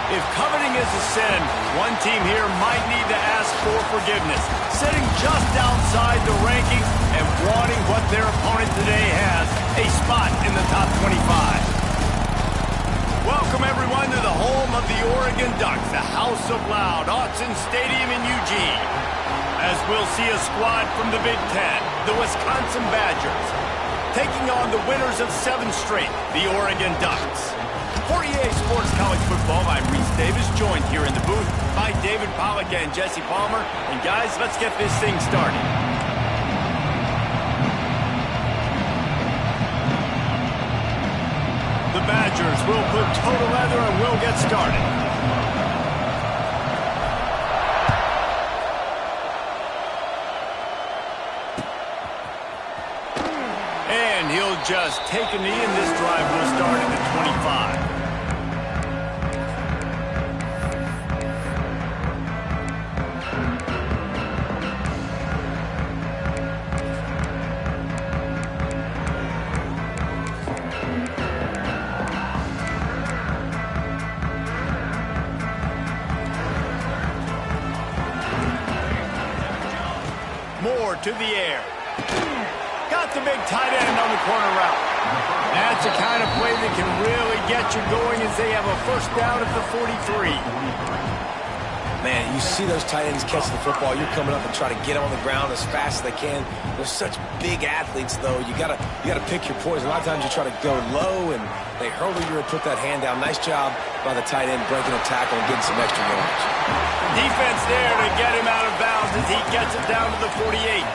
If coveting is a sin, one team here might need to ask for forgiveness, sitting just outside the rankings and wanting what their opponent today has, a spot in the top 25. Welcome, everyone, to the home of the Oregon Ducks, the House of Loud, Autzen Stadium in Eugene. As we'll see a squad from the Big Ten, the Wisconsin Badgers, taking on the winners of 7 straight, the Oregon Ducks. For EA Sports College Football, I'm Reese Davis, joined here in the booth by David Pollack and Jesse Palmer. And guys, let's get this thing started. The Badgers will put toe to leather and we'll get started. And he'll just take a knee, and this drive will start at the 25. Moore to the air. Got the big tight end on the corner route. That's the kind of play that can really get you going as they have a first down at the 43. Man, you see those tight ends catch the football. You're coming up and try to get them on the ground as fast as they can. They're such big athletes, though. You gotta pick your poison. A lot of times you try to go low, and they hurdle you or put that hand down. Nice job by the tight end breaking a tackle and getting some extra yards. Defense there to get him out of bounds as he gets it down to the 48.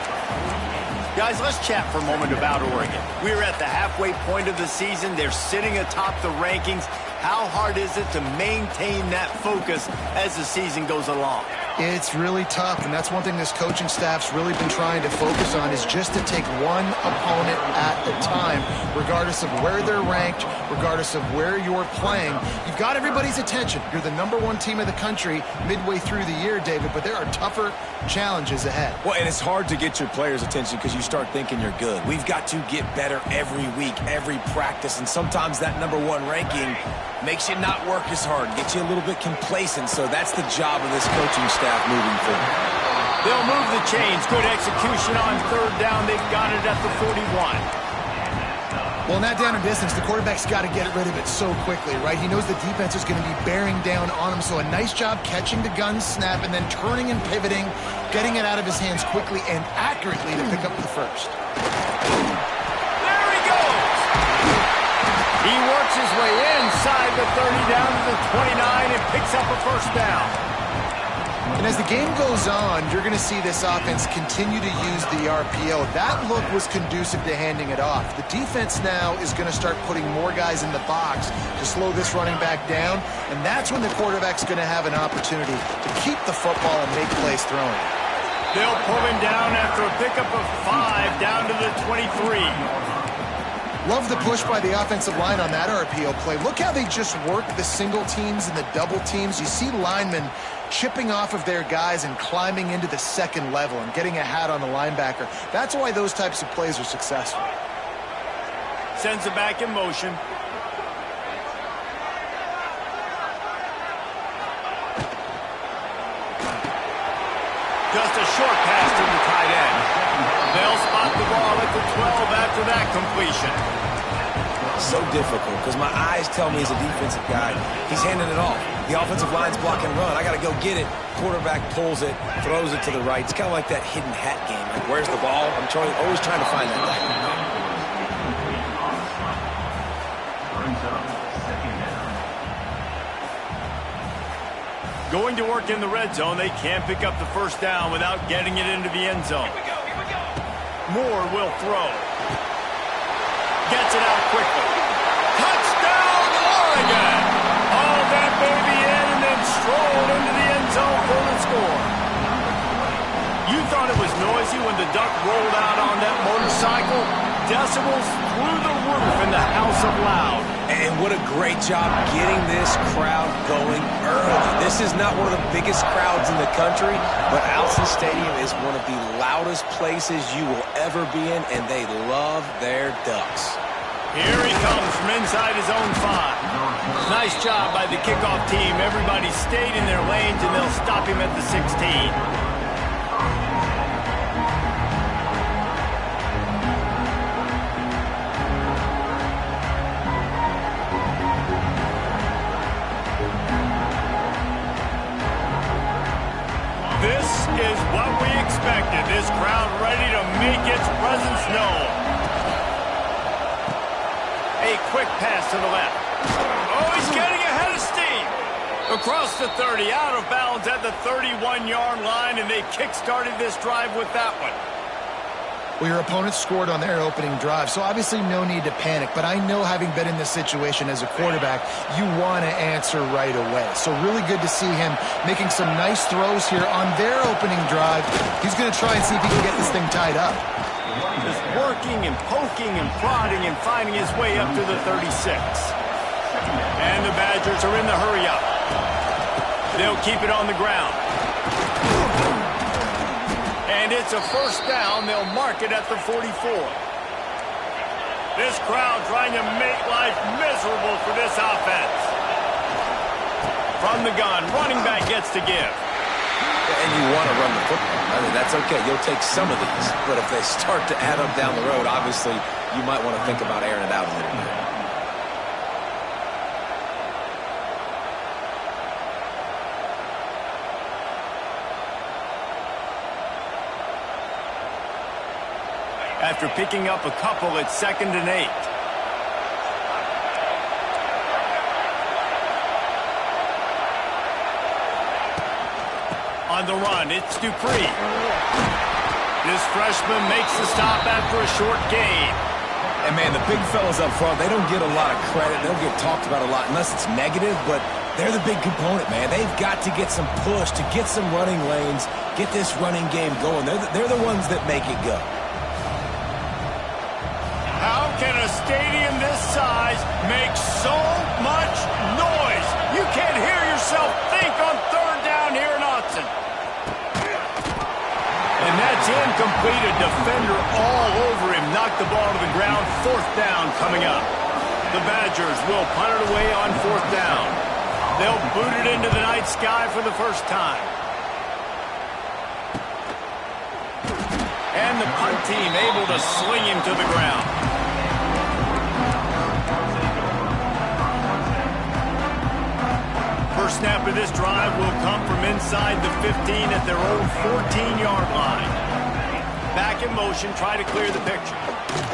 Guys, let's chat for a moment about Oregon. We're at the halfway point of the season. They're sitting atop the rankings. How hard is it to maintain that focus as the season goes along? It's really tough, and that's one thing this coaching staff's really been trying to focus on, is just to take one opponent at a time, regardless of where they're ranked, regardless of where you're playing. You've got everybody's attention. You're the #1 team in the country midway through the year, David, but there are tougher challenges ahead. Well, and it's hard to get your players' attention because you start thinking you're good. We've got to get better every week, every practice, and sometimes that #1 ranking makes you not work as hard, gets you a little bit complacent, so that's the job of this coaching staff moving forward. They'll move the chains. Good execution on 3rd down. They've got it at the 41. Well, in that down and distance, the quarterback's got to get rid of it so quickly, right? He knows the defense is going to be bearing down on him, so a nice job catching the gun snap and then turning and pivoting, getting it out of his hands quickly and accurately to pick up the first. There he goes! He works his way inside the 30 down to the 29 and picks up a first down. And as the game goes on, you're going to see this offense continue to use the RPO. That look was conducive to handing it off. The defense now is going to start putting more guys in the box to slow this running back down, and that's when the quarterback's going to have an opportunity to keep the football and make plays throwing. They'll pull him down after a pickup of 5 down to the 23. Love the push by the offensive line on that RPO play. Look how they just work the single teams and the double teams. You see linemen chipping off of their guys and climbing into the second level and getting a hat on the linebacker. That's why those types of plays are successful. Sends it back in motion. Just a short pass to the tight end. They'll spot the ball at the 12 after that completion. So difficult because my eyes tell me as a defensive guy, he's handing it off. The offensive line's block and run. I got to go get it. Quarterback pulls it, throws it to the right. It's kind of like that hidden hat game. Like, where's the ball? I'm always trying to find that guy. Going to work in the red zone. They can't pick up the first down without getting it into the end zone. Moore will throw. Gets it out quickly. Touchdown, Oregon! All that baby in and then strolled into the end zone for the score. You thought it was noisy when the Duck rolled out on that motorcycle? Decibels through the roof in the House of Loud. And what a great job getting this crowd going early. This is not one of the biggest crowds in the country, but Autzen Stadium is one of the loudest places you will ever be in, and they love their Ducks. Here he comes from inside his own 5. Nice job by the kickoff team. Everybody stayed in their lanes, and they'll stop him at the 16. This is what we expected. This crowd ready to make its presence known. A quick pass to the left. Oh, he's getting ahead of steam. Across the 30, out of bounds at the 31-yard line, and they kick-started this drive with that one. Well, your opponent scored on their opening drive, so obviously no need to panic. But I know, having been in this situation as a quarterback, you want to answer right away. So really good to see him making some nice throws here on their opening drive. He's going to try and see if he can get this thing tied up. Just working and poking and prodding and finding his way up to the 36. And the Badgers are in the hurry-up. They'll keep it on the ground. And it's a first down. They'll mark it at the 44. This crowd trying to make life miserable for this offense. From the gun, running back gets to give. And you want to run the football. I mean, that's okay. You'll take some of these. But if they start to add up down the road, obviously, you might want to think about airing it out a little bit. After picking up a couple, it's 2nd and 8. On the run, it's Dupree. This freshman makes the stop after a short gain. And, man, the big fellas up front, they don't get a lot of credit. They don't get talked about a lot unless it's negative, but they're the big component, man. They've got to get some push, to get some running lanes, get this running game going. They're the ones that make it go. How can a stadium this size make so much noise? You can't hear yourself think on 3rd down here in Autzen. And that's incomplete. A defender all over him. Knocked the ball to the ground. 4th down coming up. The Badgers will punt it away on 4th down. They'll boot it into the night sky for the first time. And the punt team able to sling him to the ground. First snap of this drive will come from inside the 15 at their own 14-yard line. Back in motion, try to clear the picture.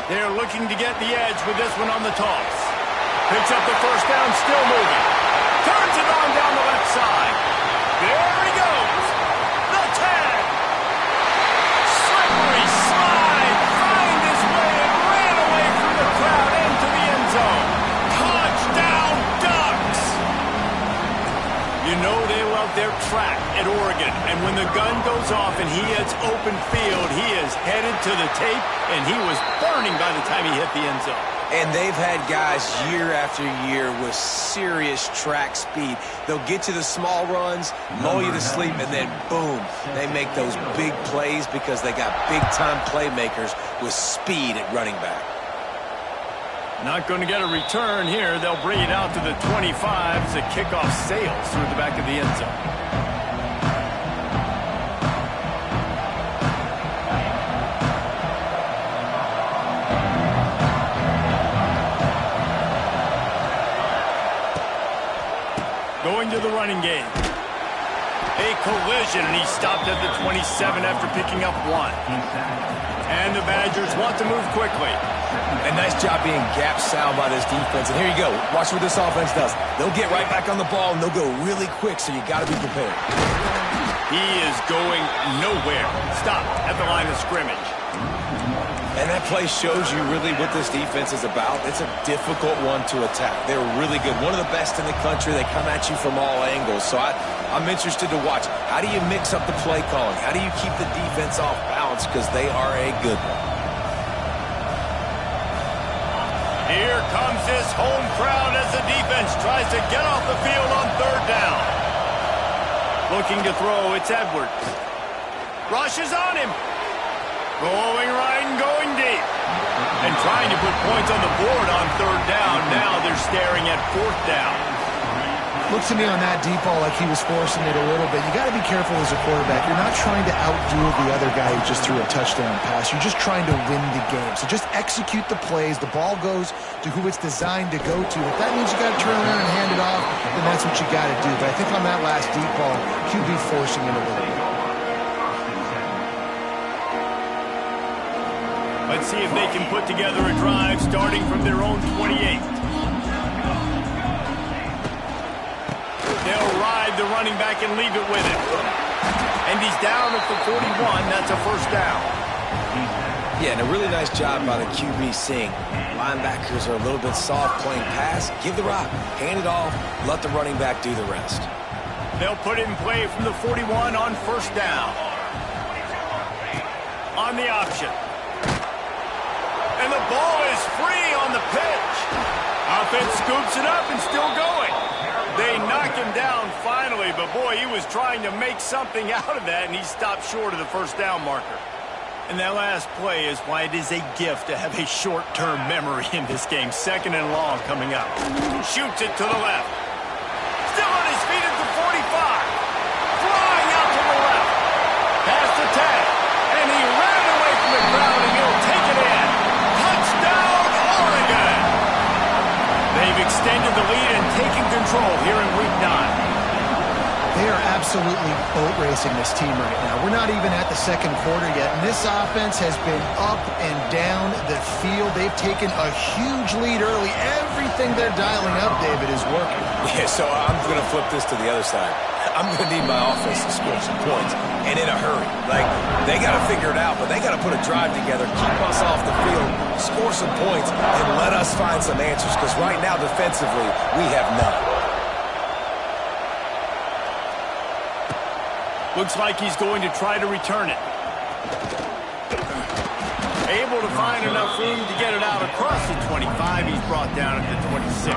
They're looking to get the edge with this one on the toss. Picks up the first down, still moving. Turns it on down the left side. There he goes. The tag. Slippery slide. Found his way and ran away through the crowd into the end zone. Touchdown Ducks. You know they love their track at Oregon, and when the gun goes off and he hits open field, he is headed to the tape, and he was burning by the time he hit the end zone. And they've had guys year after year with serious track speed. They'll get you the small runs, lull you to sleep, and then boom, they make those big plays because they got big-time playmakers with speed at running back. Not going to get a return here. They'll bring it out to the 25 as the kickoff sails through the back of the end zone. Going to the running game. A collision, and he stopped at the 27 after picking up 1. And the Badgers want to move quickly. And nice job being gap sound by this defense. And here you go. Watch what this offense does. They'll get right back on the ball, and they'll go really quick, so you got to be prepared. He is going nowhere. Stopped at the line of scrimmage. And that play shows you really what this defense is about. It's a difficult one to attack. They're really good. One of the best in the country. They come at you from all angles. So I'm interested to watch. How do you mix up the play calling? How do you keep the defense off balance? Because they are a good one. Here comes this home crowd as the defense tries to get off the field on 3rd down. Looking to throw, it's Edwards. Rushes on him. Going right and going deep. And trying to put points on the board on third down. Now they're staring at fourth down. Looks to me on that deep ball like he was forcing it a little bit. You got to be careful as a quarterback. You're not trying to outdo the other guy who just threw a touchdown pass. You're just trying to win the game. So just execute the plays. The ball goes to who it's designed to go to. If that means you got to turn around and hand it off, then that's what you got to do. But I think on that last deep ball, QB forcing it a little bit. Let's see if they can put together a drive starting from their own 28. They'll ride the running back and leave it with him. And he's down at the 41. That's a first down. Yeah, and a really nice job by the QB seeing linebackers are a little bit soft playing pass. Give the rock, hand it off, let the running back do the rest. They'll put it in play from the 41 on first down. On the option. And the ball is free on the pitch. Offense scoops it up and still going. They knock him down finally, but boy, he was trying to make something out of that, and he stopped short of the first down marker. And that last play is why it is a gift to have a short-term memory in this game. Second and long coming up. Shoots it to the left. Still on his feet at the 45. Flying out to the left. Past the 10. And he ran away from the crowd, and he'll take it in. Touchdown, Oregon! They've extended the lead and taken control here in Week 9. They are absolutely boat racing this team right now. We're not even at the second quarter yet, and this offense has been up and down the field. They've taken a huge lead early. Everything they're dialing up, David, is working. Yeah, so I'm going to flip this to the other side. I'm going to need my offense to score some points, and in a hurry. Like, they got to figure it out, but they got to put a drive together, keep us off the field, score some points, and let us find some answers, because right now, defensively, we have none. Looks like he's going to try to return it. Able to find enough room to get it out across the 25. He's brought down at the 26.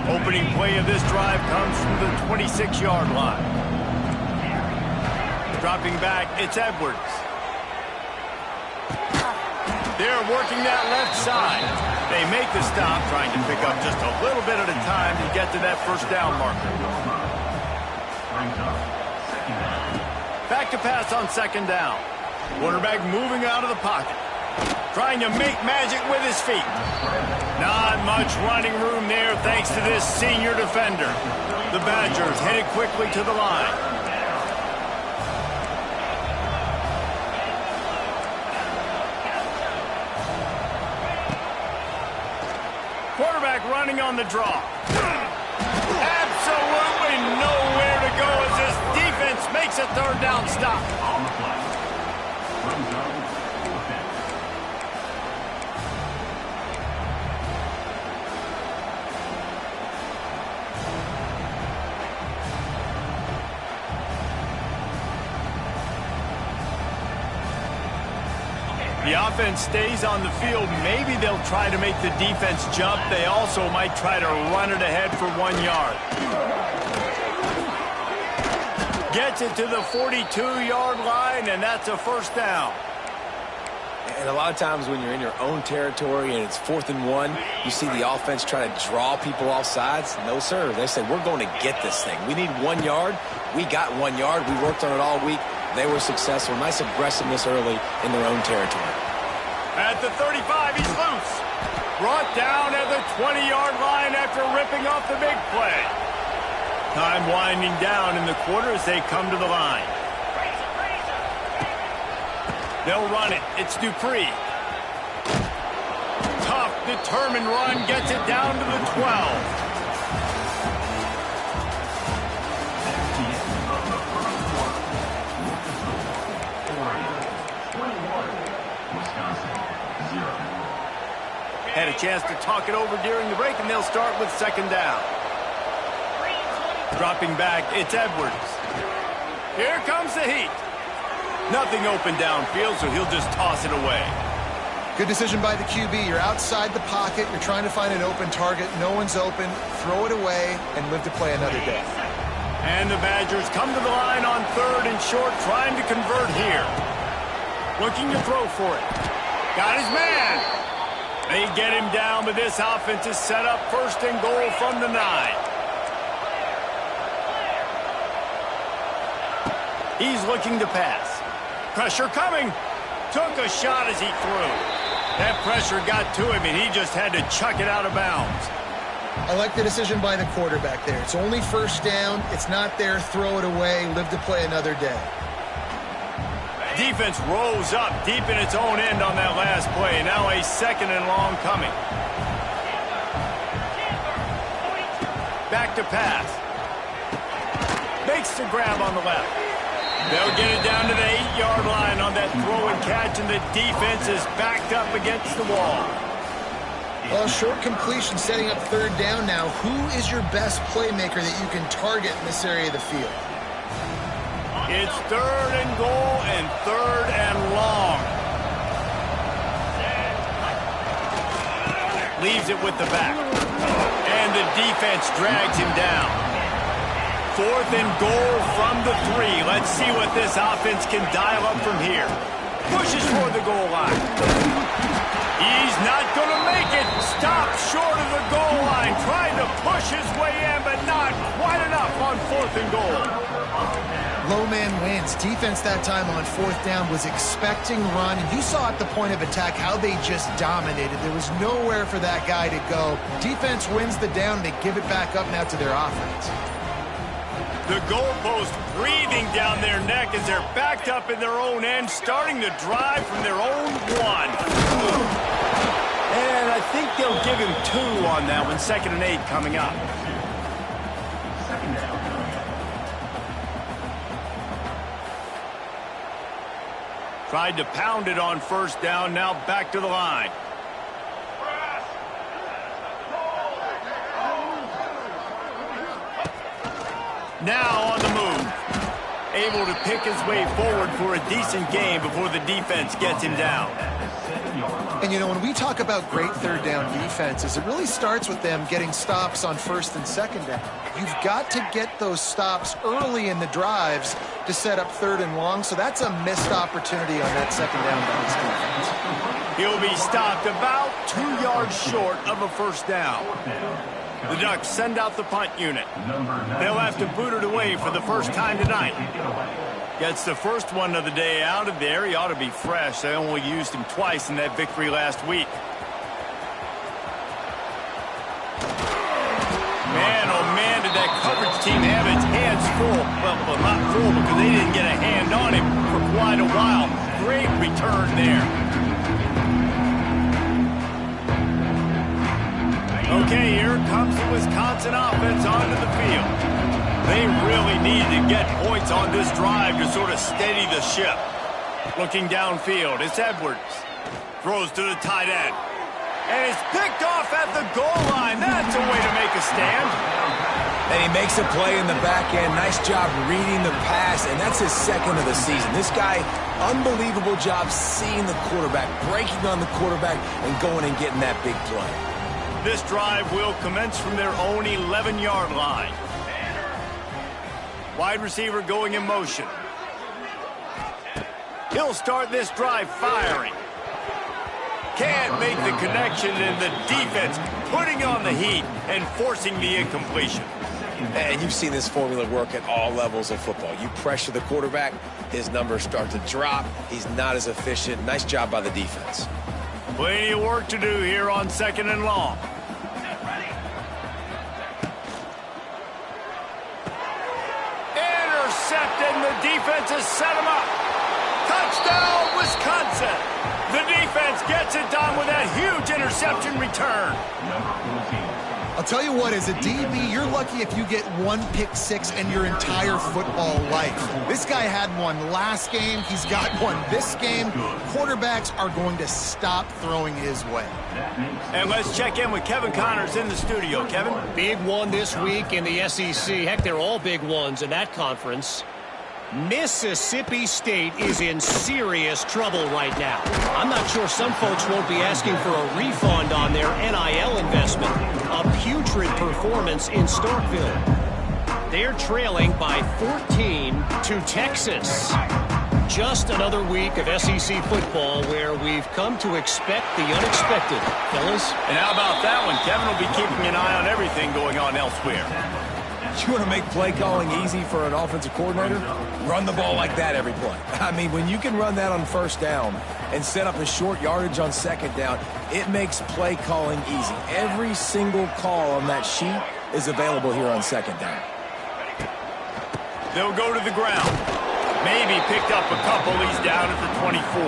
Opening play of this drive comes from the 26-yard line. Dropping back, it's Edwards. They're working that left side. They make the stop, trying to pick up just a little bit at a time to get to that first down marker. Back to pass on second down. Quarterback moving out of the pocket. Trying to make magic with his feet. Not much running room there thanks to this senior defender. The Badgers headed quickly to the line. Quarterback running on the draw. Absolutely nowhere to go as this defense makes a third down stop. The offense stays on the field. Maybe they'll try to make the defense jump. They also might try to run it ahead for 1 yard. Gets it to the 42-yard line, and that's a first down. And a lot of times when you're in your own territory and it's 4th and 1, you see the offense try to draw people off sides. No, sir. They say, we're going to get this thing. We need 1 yard. We got 1 yard. We worked on it all week. They were successful. Nice aggressiveness early in their own territory. At the 35, he's loose. Brought down at the 20-yard line after ripping off the big play. Time winding down in the quarter as they come to the line. They'll run it. It's Dupree. Tough, determined run. Gets it down to the 12. Had a chance to talk it over during the break, and they'll start with second down. Dropping back, it's Edwards. Here comes the heat. Nothing open downfield, so he'll just toss it away. Good decision by the QB. You're outside the pocket. You're trying to find an open target. No one's open. Throw it away and live to play another day. And the Badgers come to the line on third and short, trying to convert here. Looking to throw for it. Got his man. They get him down, but this offense is set up 1st and goal from the 9. He's looking to pass. Pressure coming. Took a shot as he threw. That pressure got to him, and he just had to chuck it out of bounds. I like the decision by the quarterback there. It's only 1st down. It's not there. Throw it away. Live to play another day. Defense rose up deep in its own end on that last play. Now a 2nd and long coming. Back to pass. Makes the grab on the left. They'll get it down to the 8-yard line on that throw and catch, and the defense is backed up against the wall. Well, short completion setting up 3rd down now. Who is your best playmaker that you can target in this area of the field? It's 3rd and goal and 3rd and long. Leaves it with the back. And the defense drags him down. 4th and goal from the 3. Let's see what this offense can dial up from here. Pushes toward the goal line. He's not going to make it. Stopped short of the goal line. Trying to push his way in, but not quite enough on 4th and goal. Low man wins. Defense that time on 4th down was expecting run. And you saw at the point of attack how they just dominated. There was nowhere for that guy to go. Defense wins the down. They give it back up now to their offense. The goalpost breathing down their neck as they're backed up in their own end, starting to drive from their own 1. And I think they'll give him 2 on that one. 2nd and 8 coming up. Tried to pound it on 1st down, now back to the line. Now on the move. Able to pick his way forward for a decent game before the defense gets him down. And, you know, when we talk about great 3rd down defenses, it really starts with them getting stops on 1st and 2nd down. You've got to get those stops early in the drives to set up 3rd and long, so that's a missed opportunity on that 2nd down by this defense. He'll be stopped about 2 yards short of a 1st down. The Ducks send out the punt unit. They'll have to boot it away for the first time tonight. Gets the first one of the day out of there. He ought to be fresh. They only used him twice in that victory last week. Man, oh man, did that coverage team have its hands full. Well, not full because they didn't get a hand on him for quite a while. Great return there. Okay, here comes the Wisconsin offense onto the field. They really need to get points on this drive to sort of steady the ship. Looking downfield, it's Edwards. Throws to the tight end. And it's picked off at the goal line. That's a way to make a stand. And he makes a play in the back end. Nice job reading the pass, and that's his 2nd of the season. This guy, unbelievable job seeing the quarterback, breaking on the quarterback, and going and getting that big play. This drive will commence from their own 11-yard line. Wide receiver going in motion. He'll start this drive firing. Can't make the connection, and the defense putting on the heat and forcing the incompletion. And you've seen this formula work at all levels of football. You pressure the quarterback, his numbers start to drop. He's not as efficient. Nice job by the defense. Plenty of work to do here on 2nd and long. Intercepted, and the defense has set him up. Touchdown, Wisconsin. The defense gets it done with that huge interception return. I'll tell you what, as a DB, you're lucky if you get 1 pick 6 in your entire football life. This guy had one last game. He's got one this game. Quarterbacks are going to stop throwing his way. And let's check in with Kevin Connors in the studio. Kevin? Big one this week in the SEC. Heck, they're all big ones in that conference. Mississippi State is in serious trouble right now. I'm not sure some folks won't be asking for a refund on their NIL investment. A putrid performance in Starkville. They're trailing by 14 to Texas. Just another week of SEC football where we've come to expect the unexpected, fellas. And how about that one? Kevin will be keeping an eye on everything going on elsewhere. You want to make play calling easy for an offensive coordinator? Run the ball like that every play. I mean, when you can run that on first down and set up a short yardage on second down, it makes play calling easy. Every single call on that sheet is available here on second down. They'll go to the ground. Maybe picked up a couple. He's down at the 24.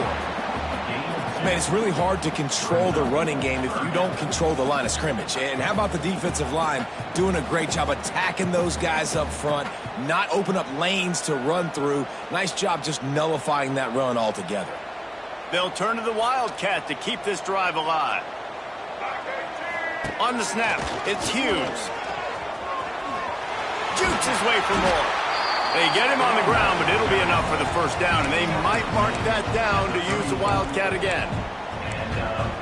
Man, it's really hard to control the running game if you don't control the line of scrimmage. And how about the defensive line doing a great job attacking those guys up front, not open up lanes to run through. Nice job just nullifying that run altogether. They'll turn to the Wildcat to keep this drive alive. On the snap, it's Hughes. Jukes his way for more. They get him on the ground, but it'll be enough for the first down, and they might mark that down to use the Wildcat again.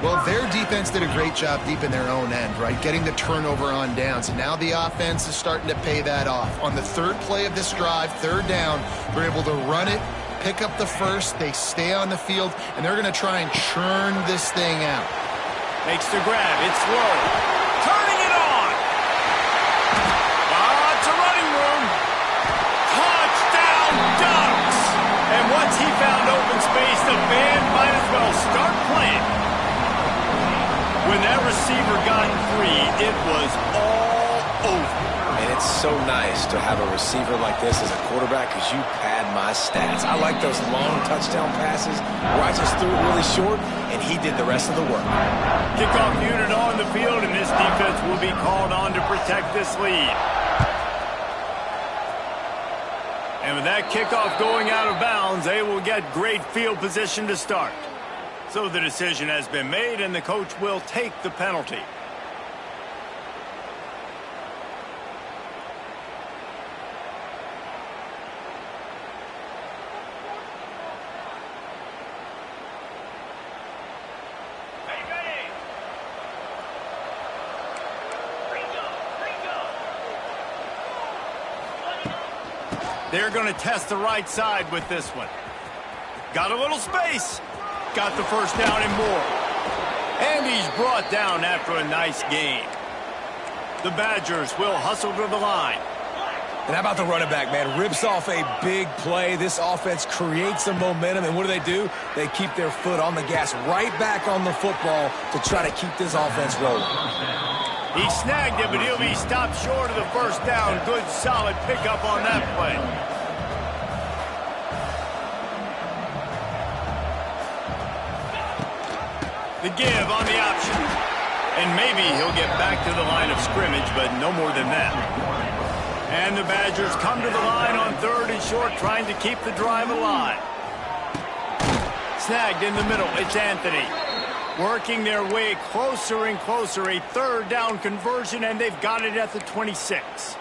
Well, their defense did a great job deep in their own end, right? Getting the turnover on downs. And now the offense is starting to pay that off. On the third play of this drive, third down, they're able to run it, pick up the first, they stay on the field, and they're going to try and churn this thing out. Makes the grab. It's low. Turning it on. It's a running room. Touchdown Ducks. And once he found open space, the band might as well start playing. When that receiver got free, it was all over. And it's so nice to have a receiver like this as a quarterback because you pad my stats. I like those long touchdown passes where I just threw it really short and he did the rest of the work. Kickoff unit on the field, and this defense will be called on to protect this lead. And with that kickoff going out of bounds, they will get great field position to start. So the decision has been made, and the coach will take the penalty. They're going to test the right side with this one. Got a little space. Got the first down and more. And he's brought down after a nice gain. The Badgers will hustle to the line. And how about the running back, man? Rips off a big play. This offense creates some momentum. And what do? They keep their foot on the gas right back on the football to try to keep this offense rolling. He snagged it, but he'll be stopped short of the first down. Good, solid pickup on that play. The give on the option. And maybe he'll get back to the line of scrimmage, but no more than that. And the Badgers come to the line on third and short, trying to keep the drive alive. Snagged in the middle. It's Anthony. Working their way closer and closer. A third down conversion, and they've got it at the 26.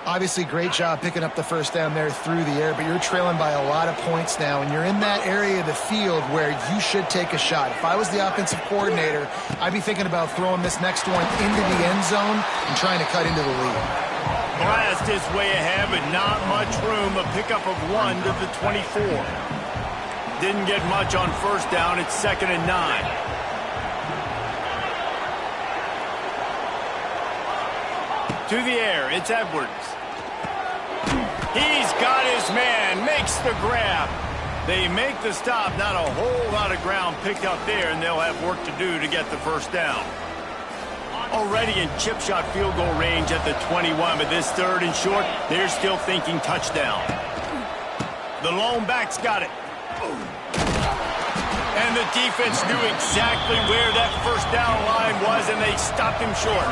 Obviously, great job picking up the first down there through the air, but you're trailing by a lot of points now, and you're in that area of the field where you should take a shot. If I was the offensive coordinator, I'd be thinking about throwing this next one into the end zone and trying to cut into the lead. Blast is way ahead, but not much room. A pickup of 1 to the 24. Didn't get much on first down. It's 2nd and 9. To the air, it's Edwards. He's got his man, makes the grab. They make the stop, not a whole lot of ground picked up there, and they'll have work to do to get the first down. Already in chip shot field goal range at the 21, but this third and short, they're still thinking touchdown. The lone back's got it. And the defense knew exactly where that first down line was, and they stopped him short.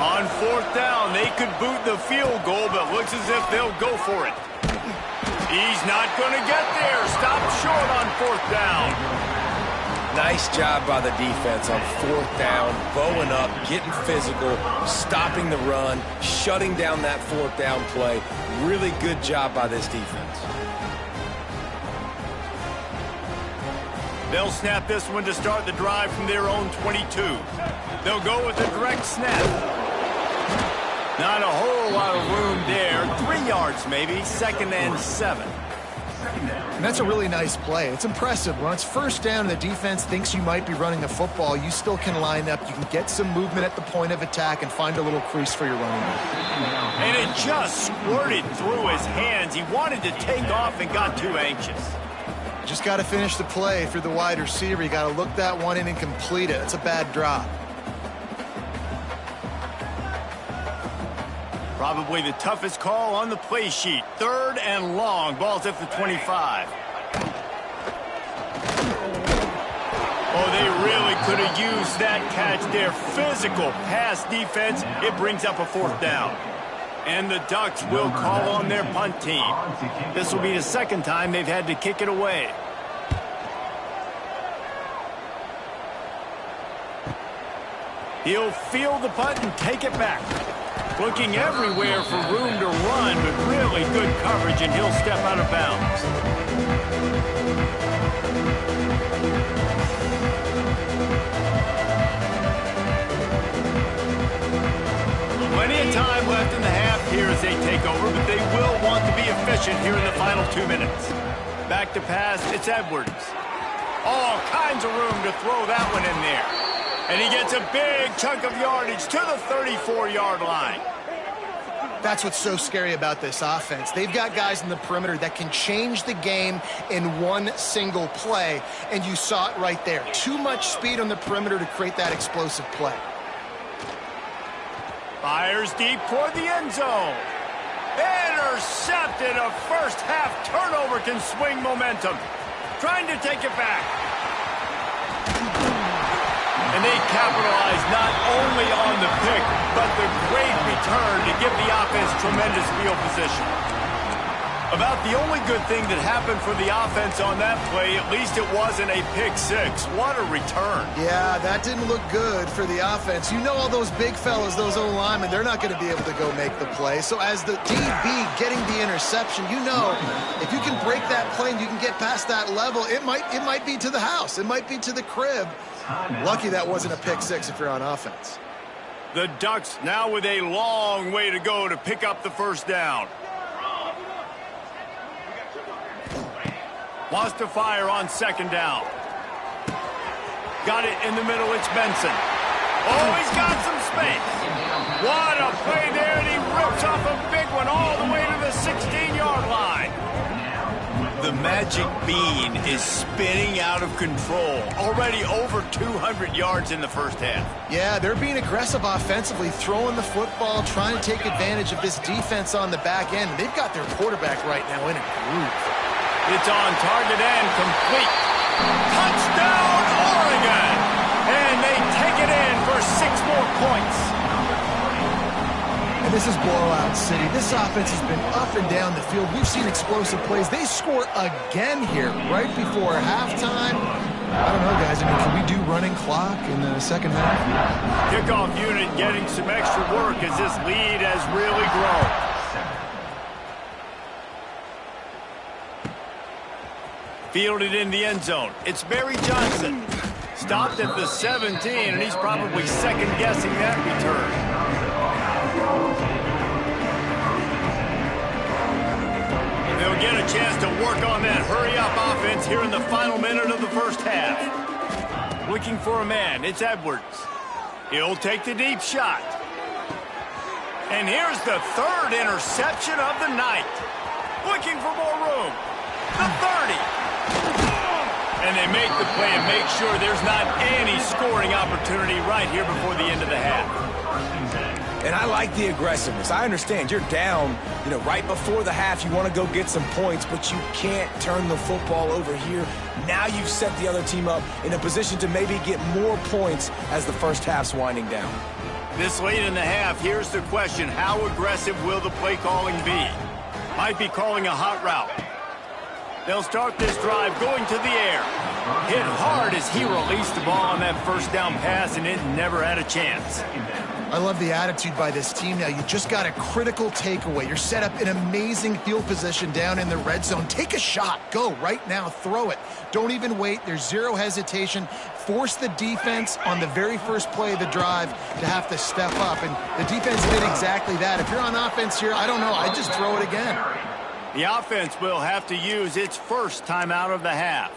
On fourth down, they could boot the field goal, but looks as if they'll go for it. He's not going to get there. Stopped short on fourth down. Nice job by the defense on fourth down, bowing up, getting physical, stopping the run, shutting down that fourth down play. Really good job by this defense. They'll snap this one to start the drive from their own 22. They'll go with a direct snap. Not a whole lot of room there. 3 yards maybe. 2nd and 7. And that's a really nice play. It's impressive. When it's first down and the defense thinks you might be running the football, you still can line up. You can get some movement at the point of attack and find a little crease for your running back. And it just squirted through his hands. He wanted to take off and got too anxious. Just got to finish the play for the wide receiver. You got to look that one in and complete it. That's a bad drop. Probably the toughest call on the play sheet. 3rd and long. Ball's at the 25. Oh, they really could have used that catch there. Physical pass defense. It brings up a 4th down. And the Ducks will call on their punt team. This will be the 2nd time they've had to kick it away. He'll field the punt and take it back. Looking everywhere for room to run, but really good coverage, and he'll step out of bounds. Plenty of time left in the half here as they take over, but they will want to be efficient here in the final 2 minutes. Back to pass, it's Edwards. All kinds of room to throw that one in there. And he gets a big chunk of yardage to the 34-yard line. That's what's so scary about this offense. They've got guys in the perimeter that can change the game in one single play, and you saw it right there. Too much speed on the perimeter to create that explosive play. Fires deep toward the end zone. Intercepted. A first-half turnover can swing momentum. Trying to take it back. And they capitalize not only on the pick, but the great return to give the offense tremendous field position. About the only good thing that happened for the offense on that play, at least it wasn't a pick 6. What a return. Yeah, that didn't look good for the offense. You know all those big fellas, those O-linemen, they're not going to be able to go make the play. So as the DB getting the interception, you know if you can break that play and you can get past that level, it might be to the house. It might be to the crib. Lucky that wasn't a pick 6 if you're on offense. The Ducks now with a long way to go to pick up the first down. Wants to fire on 2nd down. Got it in the middle, it's Benson. Oh, he's got some space. What a play there, and he rips off a big one all the way to the 16-yard line. The magic bean is spinning out of control. Already over 200 yards in the first half. Yeah, they're being aggressive offensively, throwing the football, trying to take advantage of this defense on the back end. They've got their quarterback right now in a groove. It's on target and complete. Touchdown, Oregon! And they take it in for 6 more points. And this is blowout city. This offense has been up and down the field. We've seen explosive plays. They score again here right before halftime. I don't know, guys. I mean, can we do running clock in the second half? Kickoff unit getting some extra work as this lead has really grown. Fielded in the end zone. It's Barry Johnson. Stopped at the 17, and he's probably second-guessing that return. They'll get a chance to work on that hurry-up offense here in the final minute of the first half. Looking for a man. It's Edwards. He'll take the deep shot. And here's the 3rd interception of the night. Looking for more room. The 30. And they make the play and make sure there's not any scoring opportunity right here before the end of the half. And I like the aggressiveness. I understand you're down, right before the half. You want to go get some points, but you can't turn the football over here. Now you've set the other team up in a position to maybe get more points as the first half's winding down. This late in the half, here's the question. How aggressive will the play calling be? Might be calling a hot route. They'll start this drive going to the air. Hit hard as he released the ball on that first down pass, and it never had a chance. I love the attitude by this team now. You just got a critical takeaway. You're set up in amazing field position down in the red zone. Take a shot. Go right now. Throw it. Don't even wait. There's zero hesitation. Force the defense on the very first play of the drive to have to step up. And the defense did exactly that. If you're on offense here, I don't know. I'd just throw it again. The offense will have to use its first timeout of the half.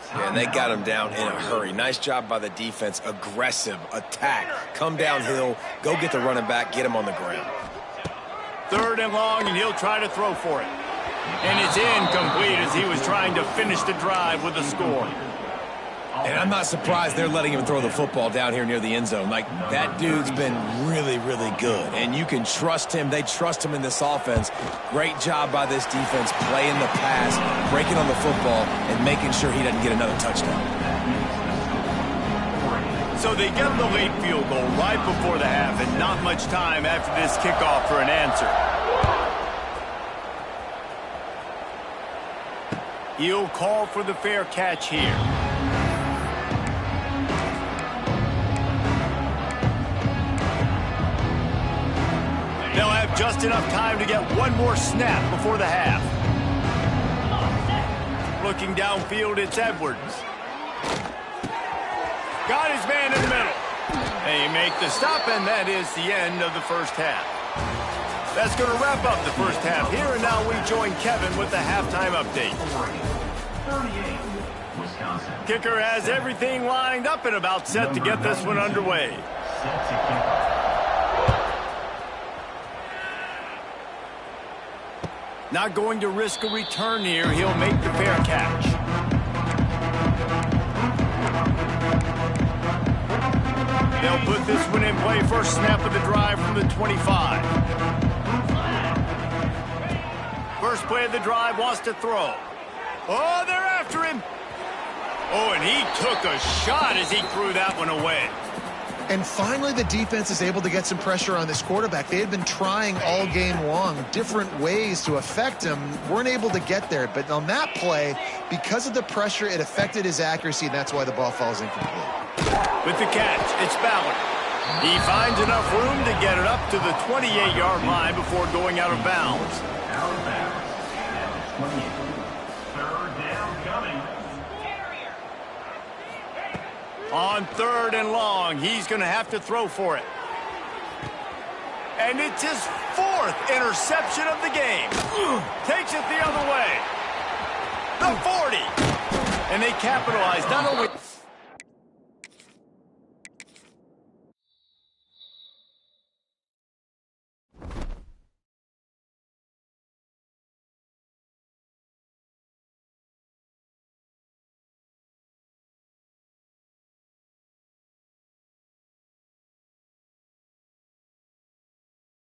Yeah, and they got him down in a hurry. Nice job by the defense. Aggressive attack. Come downhill. Go get the running back. Get him on the ground. 3rd and long, and he'll try to throw for it. And it's incomplete as he was trying to finish the drive with a score. And I'm not surprised they're letting him throw the football down here near the end zone. Like, that dude's been really, really good. And you can trust him. They trust him in this offense. Great job by this defense playing the pass, breaking on the football, and making sure he doesn't get another touchdown. So they get the late field goal right before the half, and not much time after this kickoff for an answer. He'll call for the fair catch here. They'll have just enough time to get one more snap before the half. Looking downfield, it's Edwards. Got his man in the middle. They make the stop, and that is the end of the first half. That's going to wrap up the first half here, and now we join Kevin with the halftime update. Kicker has everything lined up and about set to get this one underway. Not going to risk a return here. He'll make the fair catch. They'll put this one in play. First snap of the drive from the 25. First play of the drive, wants to throw. Oh, they're after him. Oh, and he took a shot as he threw that one away. And finally, the defense is able to get some pressure on this quarterback. They had been trying all game long different ways to affect him. Weren't able to get there. But on that play, because of the pressure, it affected his accuracy, and that's why the ball falls incomplete. With the catch, it's Ballard. He finds enough room to get it up to the 28-yard line before going out of bounds. On 3rd and long, he's going to have to throw for it. And it's his 4th interception of the game. Takes it the other way. The 40. And they capitalize not only...